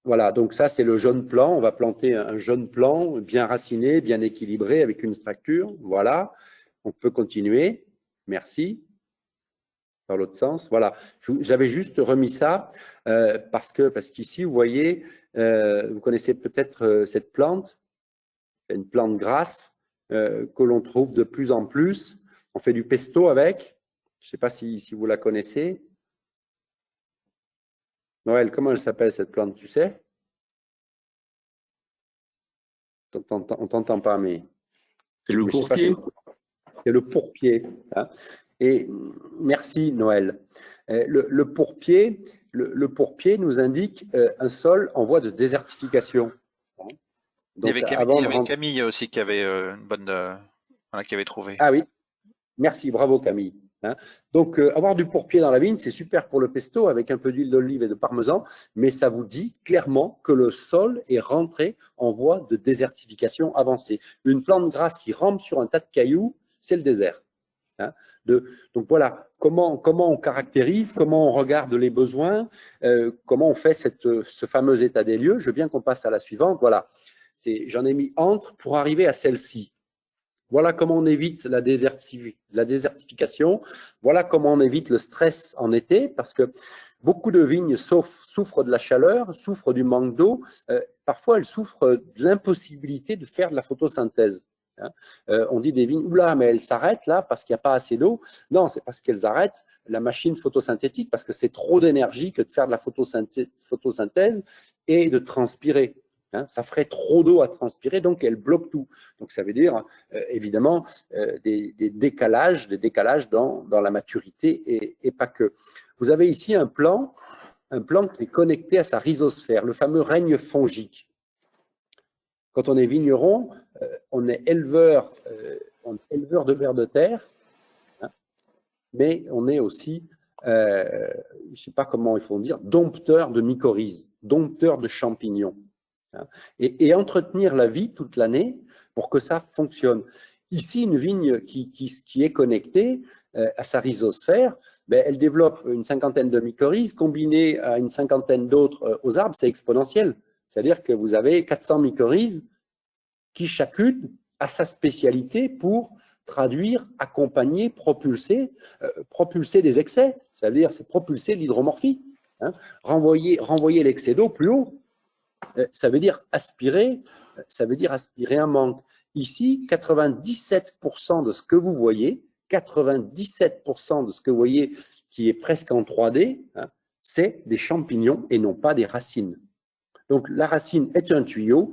Voilà, donc ça, c'est le jaune plan. On va planter un jaune plan bien raciné, bien équilibré, avec une structure. Voilà, on peut continuer. Merci. Dans l'autre sens, voilà. J'avais juste remis ça parce qu'ici, vous voyez, vous connaissez peut-être cette plante, une plante grasse que l'on trouve de plus en plus. On fait du pesto avec. Je ne sais pas si vous la connaissez. Noël, comment elle s'appelle cette plante, tu sais? On t'entend pas, mais… C'est le pourpier. C'est le pourpier. Hein. Et merci, Noël. Le pourpier nous indique un sol en voie de désertification. Donc, il y avait Camille aussi qui avait une bonne, qui avait trouvé. Ah oui, merci, bravo Camille. Hein. Donc, avoir du pourpier dans la vigne, c'est super pour le pesto avec un peu d'huile d'olive et de parmesan, mais ça vous dit clairement que le sol est rentré en voie de désertification avancée. Une plante grasse qui rampe sur un tas de cailloux, c'est le désert. Hein. Donc voilà, comment on caractérise, comment on regarde les besoins, comment on fait ce fameux état des lieux. Je veux bien qu'on passe à la suivante. Voilà, j'en ai mis entre pour arriver à celle-ci. Voilà comment on évite la désertification. Voilà comment on évite le stress en été, parce que beaucoup de vignes souffrent de la chaleur, souffrent du manque d'eau. Parfois, elles souffrent de l'impossibilité de faire de la photosynthèse. Hein. On dit des vignes, oula, mais elles s'arrêtent là parce qu'il n'y a pas assez d'eau. Non, c'est parce qu'elles arrêtent la machine photosynthétique, parce que c'est trop d'énergie que de faire de la photosynthèse et de transpirer. Hein, ça ferait trop d'eau à transpirer, donc elle bloque tout. Donc ça veut dire évidemment des décalages dans la maturité et pas que. Vous avez ici un plan qui est connecté à sa rhizosphère, le fameux règne fongique. Quand on est vigneron, on est éleveur de vers de terre, hein, mais on est aussi je ne sais pas comment il faut dire, dompteurs de mycorhizes, dompteurs de champignons. Et entretenir la vie toute l'année pour que ça fonctionne. Ici, une vigne qui est connectée à sa rhizosphère, ben, elle développe une cinquantaine de mycorhizes combinées à une cinquantaine d'autres aux arbres, c'est exponentiel. C'est-à-dire que vous avez 400 mycorhizes qui chacune a sa spécialité pour traduire, accompagner, propulser des excès. C'est-à-dire c'est propulser l'hydromorphie. Hein. Renvoyer l'excès d'eau plus haut. Ça veut dire aspirer un manque. Ici, 97% de ce que vous voyez, 97% de ce que vous voyez qui est presque en 3D, hein, c'est des champignons et non pas des racines. Donc la racine est un tuyau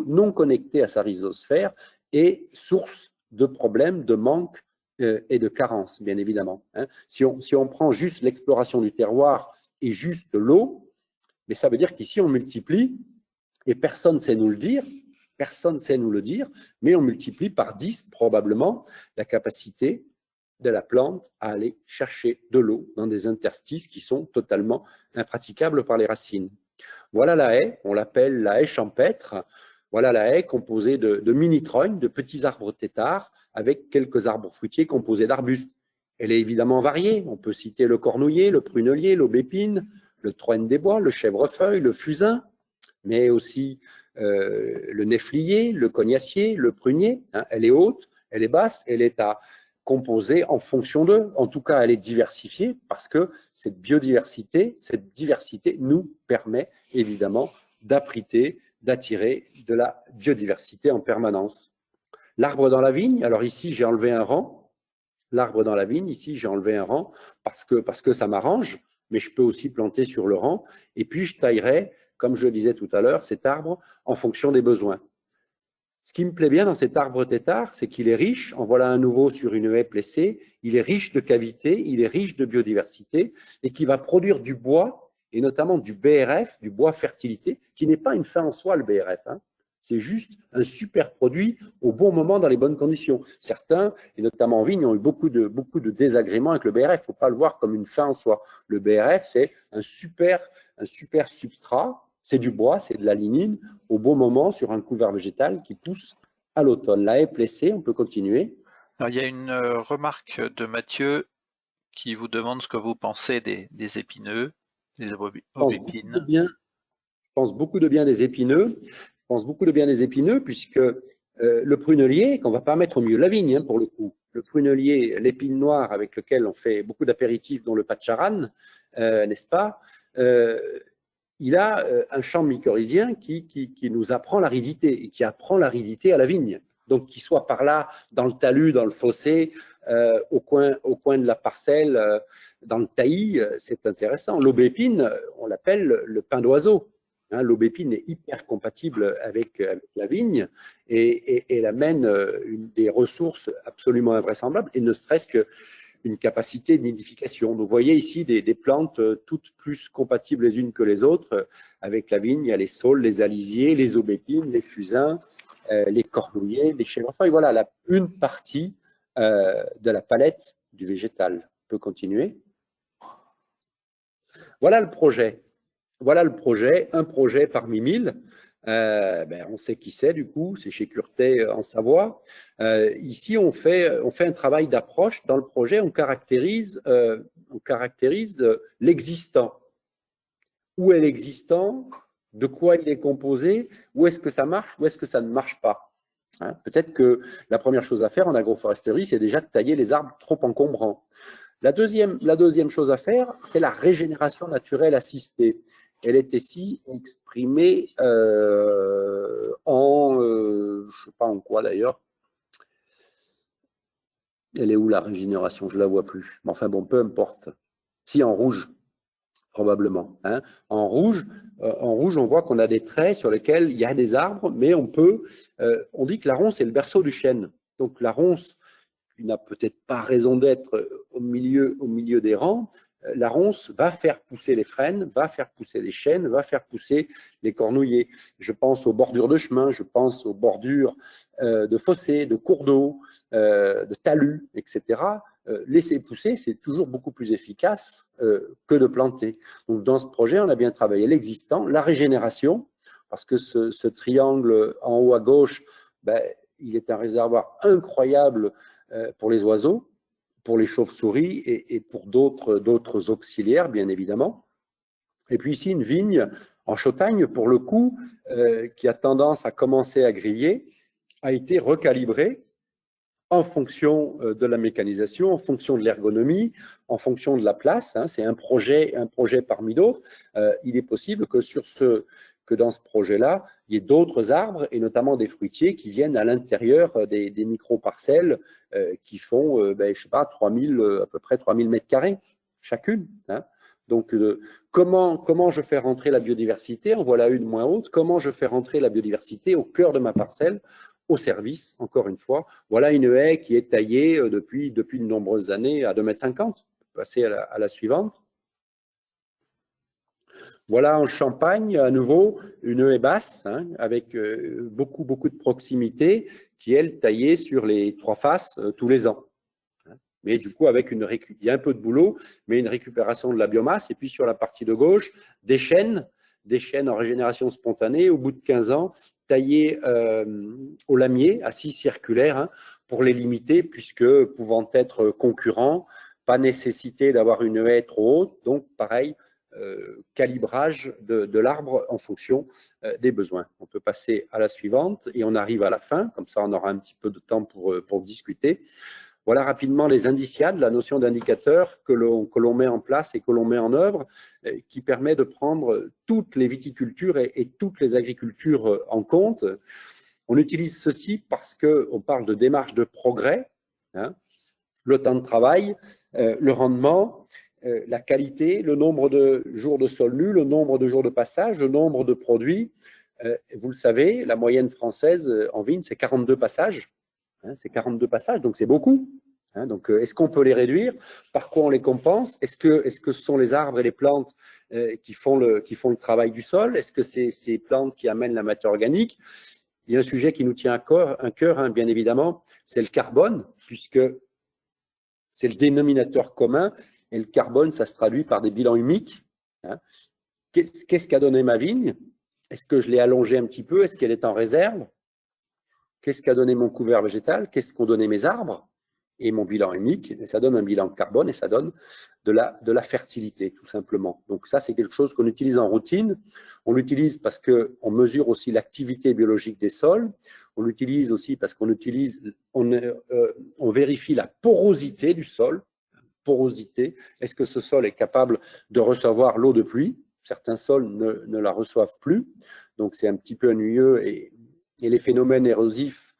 non connecté à sa rhizosphère et source de problèmes, de manque et de carences, bien évidemment. Hein. Si on prend juste l'exploration du terroir et juste l'eau, mais ça veut dire qu'ici, on multiplie, et personne ne sait nous le dire, mais on multiplie par 10 probablement la capacité de la plante à aller chercher de l'eau dans des interstices qui sont totalement impraticables par les racines. Voilà la haie, on l'appelle la haie champêtre. Voilà la haie composée de mini-trognes, de petits arbres têtards, avec quelques arbres fruitiers composés d'arbustes. Elle est évidemment variée, on peut citer le cornouiller, le prunelier, l'aubépine, le troène des bois, le chèvrefeuille, le fusain, mais aussi le néflier, le cognacier, le prunier. Hein, elle est haute, elle est basse, elle est à composer en fonction d'eux. En tout cas, elle est diversifiée parce que cette diversité nous permet évidemment d'abriter, d'attirer de la biodiversité en permanence. L'arbre dans la vigne, alors ici j'ai enlevé un rang. L'arbre dans la vigne, ici j'ai enlevé un rang parce que ça m'arrange, mais je peux aussi planter sur le rang. Et puis je taillerai, comme je le disais tout à l'heure, cet arbre en fonction des besoins. Ce qui me plaît bien dans cet arbre têtard, c'est qu'il est riche, en voilà un nouveau sur une haie plessée, il est riche de cavités, il est riche de biodiversité et qui va produire du bois, et notamment du BRF, du bois fertilité, qui n'est pas une fin en soi le BRF, hein. C'est juste un super produit au bon moment dans les bonnes conditions. Certains, et notamment en vigne, ont eu beaucoup de désagréments avec le BRF. Il ne faut pas le voir comme une fin en soi. Le BRF, c'est un super substrat. C'est du bois, c'est de la lignine, au bon moment sur un couvert végétal qui pousse à l'automne. La haie plessée, on peut continuer. Alors, il y a une remarque de Mathieu qui vous demande ce que vous pensez des épineux, des aubépines. Je pense beaucoup de bien des épineux. Puisque le prunelier, qu'on ne va pas mettre au milieu de la vigne, hein, pour le coup, le prunelier, l'épine noire avec lequel on fait beaucoup d'apéritifs, dont le patcharan, n'est-ce pas, il a un champ mycorhizien qui nous apprend l'aridité et qui apprend l'aridité à la vigne. Donc, qu'il soit par là, dans le talus, dans le fossé, au coin de la parcelle, dans le taillis, c'est intéressant. L'aubépine, on l'appelle le pain d'oiseau. Hein, l'aubépine est hyper compatible avec la vigne et elle amène des ressources absolument invraisemblables et ne serait-ce qu'une capacité de nidification. Donc, vous voyez ici des plantes toutes plus compatibles les unes que les autres avec la vigne. Il y a les saules, les alisiers, les aubépines, les fusains, les cornouillers, les chèvrefeuilles. Voilà une partie de la palette du végétal. On peut continuer. Voilà le projet. Un projet parmi 1000. On sait qui c'est du coup, c'est chez Curtet en Savoie. Ici, on fait un travail d'approche. Dans le projet, on caractérise l'existant. Où est l'existant? De quoi il est composé? Où est-ce que ça marche? Où est-ce que ça ne marche pas? Hein, peut-être que la première chose à faire en agroforesterie, c'est déjà de tailler les arbres trop encombrants. La deuxième chose à faire, c'est la régénération naturelle assistée. Elle est ici exprimée je ne sais pas en quoi d'ailleurs. Elle est où la régénération? Je ne la vois plus. Enfin bon, peu importe. Si, en rouge, probablement. Hein. En rouge, on voit qu'on a des traits sur lesquels il y a des arbres, mais on dit que la ronce est le berceau du chêne. Donc la ronce, qui n'a peut-être pas raison d'être au milieu des rangs, la ronce va faire pousser les frênes, va faire pousser les chênes, va faire pousser les cornouillers. Je pense aux bordures de chemin, je pense aux bordures de fossés, de cours d'eau, de talus, etc. laisser pousser, c'est toujours beaucoup plus efficace que de planter. Donc, dans ce projet, on a bien travaillé l'existant, la régénération, parce que ce triangle en haut à gauche, ben, il est un réservoir incroyable pour les oiseaux, pour les chauves-souris et pour d'autres auxiliaires, bien évidemment. Et puis ici, une vigne en Chautagne, pour le coup, qui a tendance à commencer à griller, a été recalibrée en fonction de la mécanisation, en fonction de l'ergonomie, en fonction de la place. Hein. C'est un projet parmi d'autres. Il est possible que dans ce projet-là, il y ait d'autres arbres, et notamment des fruitiers, qui viennent à l'intérieur des micro-parcelles qui font, je ne sais pas, à peu près 3000 mètres carrés chacune. Hein. Donc, comment je fais rentrer la biodiversité? En voilà une moins haute. Comment je fais rentrer la biodiversité au cœur de ma parcelle, au service, encore une fois. Voilà une haie qui est taillée depuis de nombreuses années à 2,50 m. Passer à la suivante. Voilà en Champagne, à nouveau, une haie basse, hein, avec beaucoup de proximité, qui est taillée sur les 3 faces tous les ans. Mais du coup, il y a un peu de boulot, mais une récupération de la biomasse. Et puis sur la partie de gauche, des chênes en régénération spontanée, au bout de 15 ans, taillés au lamier, à scie circulaire, hein, pour les limiter, puisque pouvant être concurrents, pas nécessité d'avoir une haie trop haute. Donc, pareil, calibrage de l'arbre en fonction des besoins. On peut passer à la suivante et on arrive à la fin. Comme ça, on aura un petit peu de temps pour discuter. Voilà rapidement les indiciades, la notion d'indicateur que l'on met en place et que l'on met en œuvre, qui permet de prendre toutes les viticultures et toutes les agricultures en compte. On utilise ceci parce qu'on parle de démarche de progrès, hein, le temps de travail, le rendement, la qualité, le nombre de jours de sol nu, le nombre de jours de passage, le nombre de produits. Vous le savez, la moyenne française en vigne, c'est 42 passages. Hein, c'est 42 passages, donc c'est beaucoup. Hein, donc, est-ce qu'on peut les réduire? Par quoi on les compense? Est-ce que ce sont les arbres et les plantes qui font le travail du sol? Est-ce que c'est ces plantes qui amènent la matière organique? Il y a un sujet qui nous tient à cœur, hein, bien évidemment, c'est le carbone, puisque c'est le dénominateur commun. Et le carbone, ça se traduit par des bilans humiques. Hein. Qu'est-ce qu'a donné ma vigne? Est-ce que je l'ai allongée un petit peu? Est-ce qu'elle est en réserve? Qu'est-ce qu'a donné mon couvert végétal? Qu'est-ce qu'ont donné mes arbres? Et mon bilan humique, et ça donne un bilan de carbone et ça donne de la fertilité, tout simplement. Donc ça, c'est quelque chose qu'on utilise en routine. On l'utilise parce qu'on mesure aussi l'activité biologique des sols. On l'utilise aussi parce qu'on vérifie la porosité du sol. Porosité. Est-ce que ce sol est capable de recevoir l'eau de pluie? Certains sols ne la reçoivent plus. Donc c'est un petit peu ennuyeux et les phénomènes érosifs,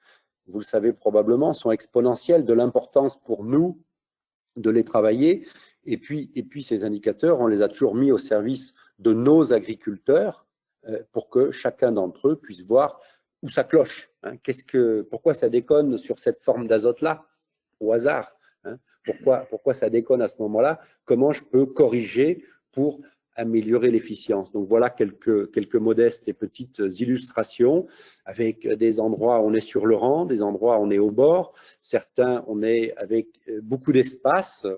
vous le savez probablement, sont exponentiels, de l'importance pour nous de les travailler. Et puis ces indicateurs, on les a toujours mis au service de nos agriculteurs pour que chacun d'entre eux puisse voir où ça cloche. Hein. Pourquoi ça déconne sur cette forme d'azote-là, au hasard, hein. Pourquoi ça déconne à ce moment-là? Comment je peux corriger pour améliorer l'efficience? Donc voilà quelques modestes et petites illustrations avec des endroits où on est sur le rang, des endroits où on est au bord, certains on est avec beaucoup d'espace.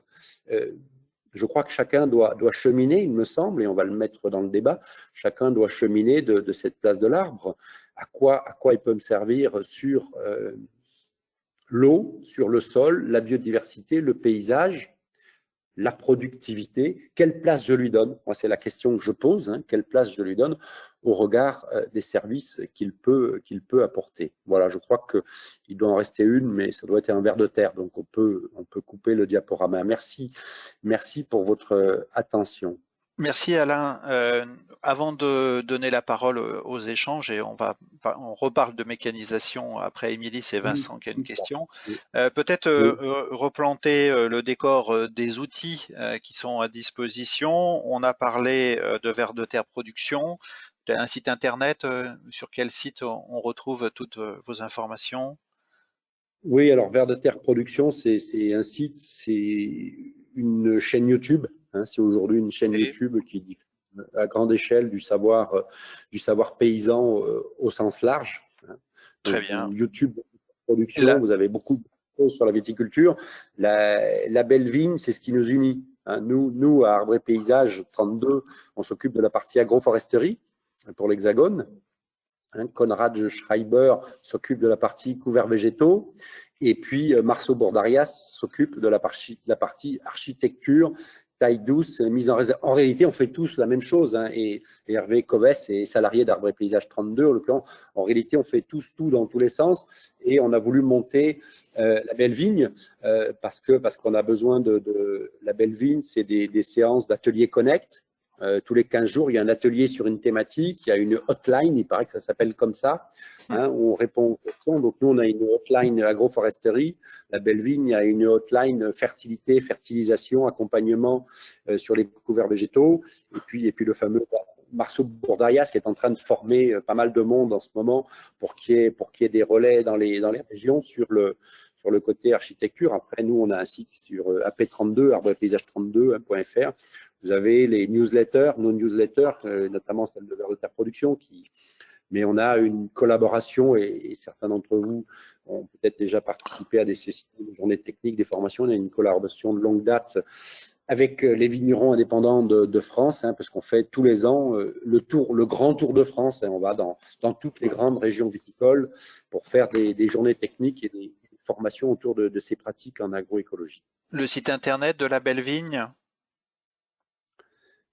Je crois que chacun doit cheminer, il me semble, et on va le mettre dans le débat, chacun doit cheminer de cette place de l'arbre. À quoi il peut me servir sur l'eau, sur le sol, la biodiversité, le paysage, la productivité, quelle place je lui donne? Moi, c'est la question que je pose, hein, quelle place je lui donne au regard des services qu'il peut apporter. Voilà, je crois qu'il doit en rester une, mais ça doit être un ver de terre, donc on peut couper le diaporama. Merci pour votre attention. Merci Alain. Avant de donner la parole aux échanges, et on reparle de mécanisation après Émilie, c'est Vincent qui a une question. Peut-être replanter le décor des outils qui sont à disposition. On a parlé de vers de terre production, un site internet. Sur quel site on retrouve toutes vos informations? Oui, alors vers de terre production, c'est un site, c'est une chaîne YouTube. Hein, c'est aujourd'hui une chaîne YouTube qui dit à grande échelle du savoir paysan au sens large. Hein. Très bien. YouTube production, vous avez beaucoup chose sur la viticulture. La belle vigne, c'est ce qui nous unit. Hein. Nous, à Arbres et Paysages 32, on s'occupe de la partie agroforesterie pour l'Hexagone. Hein, Konrad Schreiber s'occupe de la partie couverts végétaux. Et puis, Marceau Bordarias s'occupe de la partie architecture, taille douce, mise en réserve. En réalité, on fait tous la même chose. Hein, et Hervé Covès est salarié d'Arbres et Paysages 32. En l'occurrence, en réalité, on fait tous tout dans tous les sens. Et on a voulu monter la belle vigne parce qu'on a besoin de la belle vigne. C'est des séances d'ateliers connect. Tous les 15 jours, il y a un atelier sur une thématique, il y a une hotline, il paraît que ça s'appelle comme ça, hein, où on répond aux questions. Donc, nous, on a une hotline agroforesterie, la belle vigne a une hotline fertilité, fertilisation, accompagnement sur les couverts végétaux, et puis le fameux Marceau Bourdarias qui est en train de former pas mal de monde en ce moment pour qu'il y ait des relais dans les régions sur le côté architecture. Après, nous, on a un site sur AP32, arbrepaysage32.fr. Vous avez les newsletters, nos newsletters, notamment celle de Vers de Terre Production, mais on a une collaboration et certains d'entre vous ont peut-être déjà participé à des journées techniques, des formations. On a une collaboration de longue date avec les vignerons indépendants de France, hein, parce qu'on fait tous les ans le grand tour de France. Hein, on va dans toutes les grandes régions viticoles pour faire des journées techniques et des formations autour de ces pratiques en agroécologie. Le site internet de la Belle Vigne?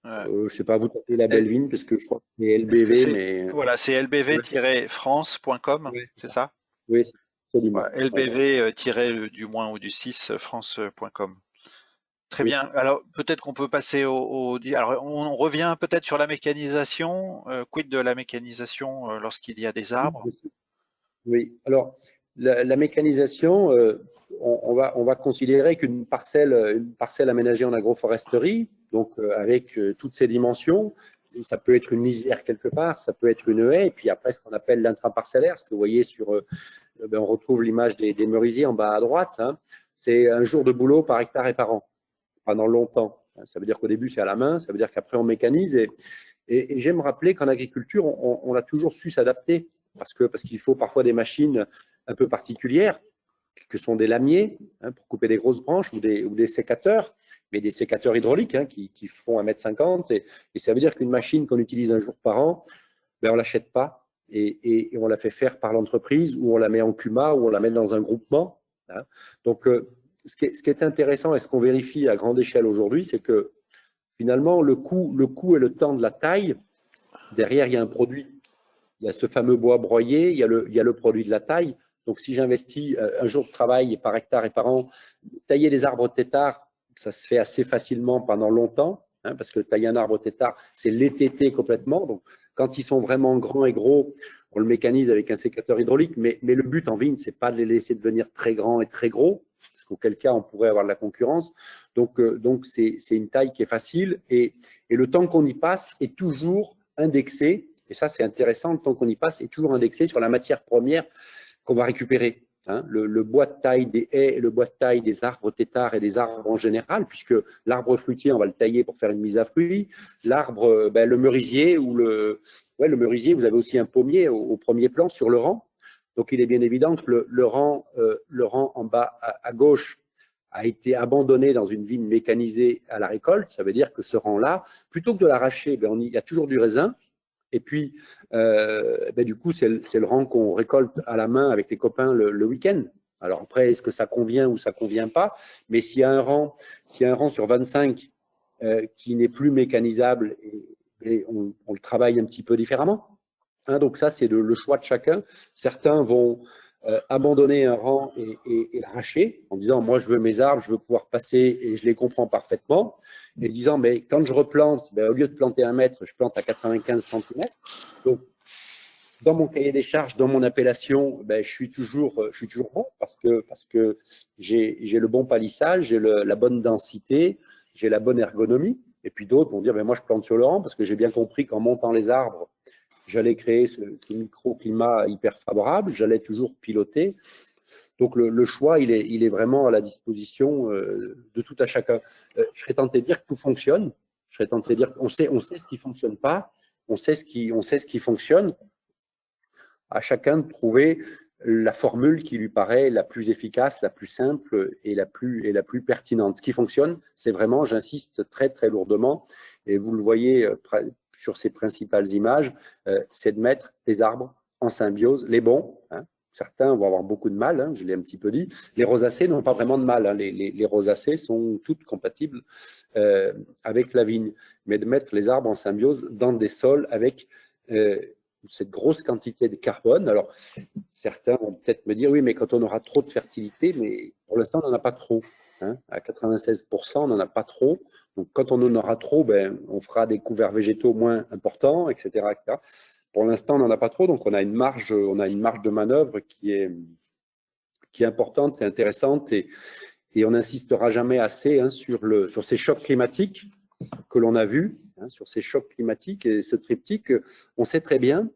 Je ne sais pas, vous tapez la belle vigne parce que je crois que c'est LBV, mais voilà, c'est lbv-france.com, oui, c'est ça? Oui, c'est absolument. Voilà, lbv-du-moins-ou-du-6 france.com. Très Oui. bien. Alors peut-être qu'on peut passer alors on revient peut-être sur la mécanisation. Quid de la mécanisation lorsqu'il y a des arbres? Oui. Alors la mécanisation, on va considérer qu'une parcelle aménagée en agroforesterie, donc avec toutes ses dimensions, ça peut être une lisière quelque part, ça peut être une haie, et puis après ce qu'on appelle l'intraparcellaire, ce que vous voyez on retrouve l'image des merisiers en bas à droite, hein, c'est un jour de boulot par hectare et par an, pendant longtemps. Ça veut dire qu'au début c'est à la main, ça veut dire qu'après on mécanise, et j'aime rappeler qu'en agriculture, on a toujours su s'adapter, parce qu'il faut parfois des machines un peu particulières, que sont des lamiers, hein, pour couper des grosses branches, ou des sécateurs, mais des sécateurs hydrauliques, hein, qui font 1,50 m. Et ça veut dire qu'une machine qu'on utilise un jour par an, on ne l'achète pas et on la fait faire par l'entreprise, ou on la met en CUMA, ou on la met dans un groupement. Hein. Donc, ce qui est intéressant et ce qu'on vérifie à grande échelle aujourd'hui, c'est que finalement, le coût et le temps de la taille, derrière, il y a un produit. Il y a ce fameux bois broyé, il y a le produit de la taille. Donc, si j'investis un jour de travail par hectare et par an, tailler des arbres têtards, ça se fait assez facilement pendant longtemps, hein, parce que tailler un arbre têtard, c'est l'étêter complètement. Donc, quand ils sont vraiment grands et gros, on le mécanise avec un sécateur hydraulique, mais le but en vigne, c'est pas de les laisser devenir très grands et très gros, parce qu'auquel cas, on pourrait avoir de la concurrence. Donc c'est une taille qui est facile, et le temps qu'on y passe est toujours indexé. Et ça, c'est intéressant, le temps qu'on y passe est toujours indexé sur la matière première qu'on va récupérer. Hein, le bois de taille des haies, le bois de taille des arbres têtards et des arbres en général, puisque l'arbre fruitier, on va le tailler pour faire une mise à fruits. L'arbre, le merisier, le merisier, vous avez aussi un pommier au premier plan sur le rang. Donc, il est bien évident que le rang en bas à gauche a été abandonné dans une vigne mécanisée à la récolte. Ça veut dire que ce rang-là, plutôt que de l'arracher, il y a toujours du raisin. Et puis, du coup, c'est le rang qu'on récolte à la main avec les copains le week-end. Alors après, est-ce que ça convient ou ça ne convient pas? Mais s'il y a un rang sur 25 qui n'est plus mécanisable, et on le travaille un petit peu différemment. Hein, donc ça, c'est le choix de chacun. Certains vont abandonner un rang et l'arracher en disant, moi, je veux mes arbres, je veux pouvoir passer, et je les comprends parfaitement. Et disant, mais quand je replante, au lieu de planter 1 mètre, je plante à 95 cm. Donc, dans mon cahier des charges, dans mon appellation, je suis toujours bon, parce que j'ai le bon palissage, j'ai la bonne densité, j'ai la bonne ergonomie. Et puis d'autres vont dire, moi, je plante sur le rang, parce que j'ai bien compris qu'en montant les arbres, j'allais créer ce microclimat hyper favorable, j'allais toujours piloter. Donc, le choix, il est vraiment à la disposition de tout à chacun. Je serais tenté de dire que tout fonctionne. Je serais tenté de dire qu'on sait ce qui ne fonctionne pas, on sait ce qui fonctionne. À chacun de trouver la formule qui lui paraît la plus efficace, la plus simple et la plus pertinente. Ce qui fonctionne, c'est vraiment, j'insiste très très lourdement, et vous le voyez sur ces principales images, c'est de mettre les arbres en symbiose, les bons, hein. Certains vont avoir beaucoup de mal, hein, je l'ai un petit peu dit. Les rosacées n'ont pas vraiment de mal, hein. Les rosacées sont toutes compatibles avec la vigne, mais de mettre les arbres en symbiose dans des sols avec cette grosse quantité de carbone. Alors, certains vont peut-être me dire, oui, mais quand on aura trop de fertilité, mais pour l'instant, on n'en a pas trop. Hein. À 96%, on n'en a pas trop. Donc, quand on en aura trop, ben, on fera des couverts végétaux moins importants, etc., etc. Pour l'instant, on n'en a pas trop, donc on a une marge de manœuvre qui est importante et intéressante, et on n'insistera jamais assez hein, sur ces chocs climatiques que l'on a vus, hein, sur ces chocs climatiques et ce triptyque. On sait très bien,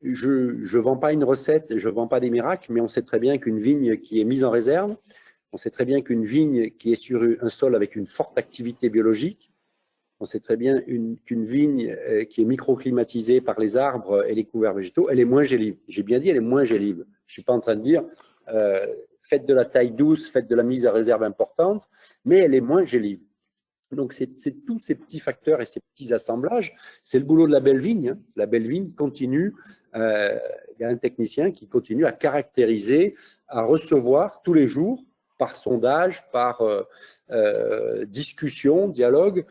je ne vends pas une recette, je ne vends pas des miracles, mais on sait très bien qu'une vigne qui est mise en réserve, on sait très bien qu'une vigne qui est sur un sol avec une forte activité biologique, on sait très bien qu'une vigne qui est microclimatisée par les arbres et les couverts végétaux, elle est moins gélive. J'ai bien dit, elle est moins gélive. Je ne suis pas en train de dire faites de la taille douce, faites de la mise à réserve importante, mais elle est moins gélive. Donc, c'est tous ces petits facteurs et ces petits assemblages. C'est le boulot de la belle vigne. Hein. La belle vigne continue, il y a un technicien qui continue à caractériser, à recevoir tous les jours, par sondage, par discussion, dialogue,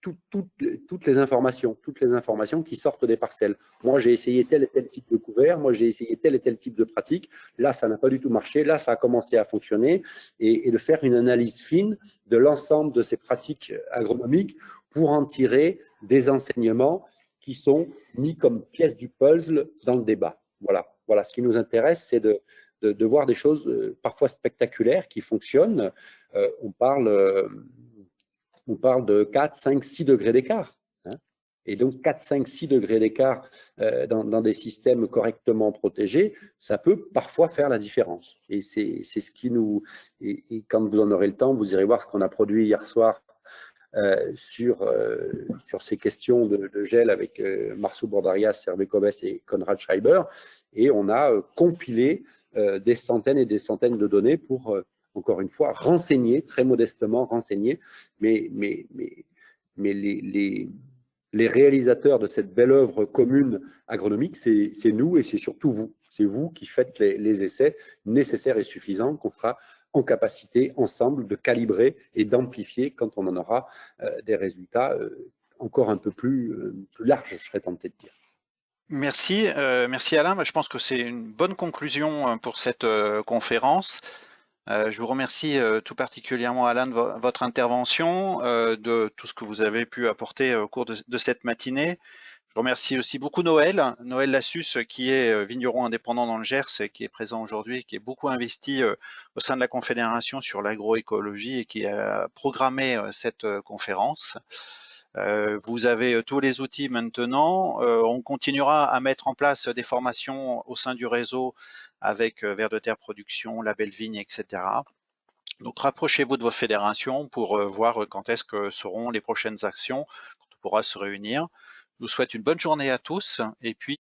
toutes les informations qui sortent des parcelles. Moi, j'ai essayé tel et tel type de couvert, moi, j'ai essayé tel et tel type de pratique. Là, ça n'a pas du tout marché. Là, ça a commencé à fonctionner. Et de faire une analyse fine de l'ensemble de ces pratiques agronomiques pour en tirer des enseignements qui sont mis comme pièces du puzzle dans le débat. Voilà. Ce qui nous intéresse, c'est de voir des choses parfois spectaculaires qui fonctionnent. On parle de 4, 5, 6 degrés d'écart. Hein. Et donc 4, 5, 6 degrés d'écart dans des systèmes correctement protégés, ça peut parfois faire la différence. Et c'est ce qui nous... Et quand vous en aurez le temps, vous irez voir ce qu'on a produit hier soir sur ces questions de gel avec Marceau Bordarias, Hervé Cobès et Konrad Schreiber. Et on a compilé des centaines et des centaines de données pour... encore une fois, renseigner, très modestement renseigner, mais les réalisateurs de cette belle œuvre commune agronomique, c'est nous et c'est surtout vous. C'est vous qui faites les essais nécessaires et suffisants qu'on sera en capacité ensemble de calibrer et d'amplifier quand on en aura des résultats encore un peu plus larges, je serais tenté de dire. Merci, merci Alain. Je pense que c'est une bonne conclusion pour cette conférence. Je vous remercie tout particulièrement Alain de votre intervention, de tout ce que vous avez pu apporter au cours de cette matinée. Je remercie aussi beaucoup Noël Lassus qui est vigneron indépendant dans le Gers et qui est présent aujourd'hui, qui est beaucoup investi au sein de la Confédération sur l'agroécologie et qui a programmé cette conférence. Vous avez tous les outils maintenant. On continuera à mettre en place des formations au sein du réseau avec Vers de Terre Production, Label Vigne, etc. Donc rapprochez-vous de vos fédérations pour voir quand est-ce que seront les prochaines actions, quand on pourra se réunir. Je vous souhaite une bonne journée à tous et puis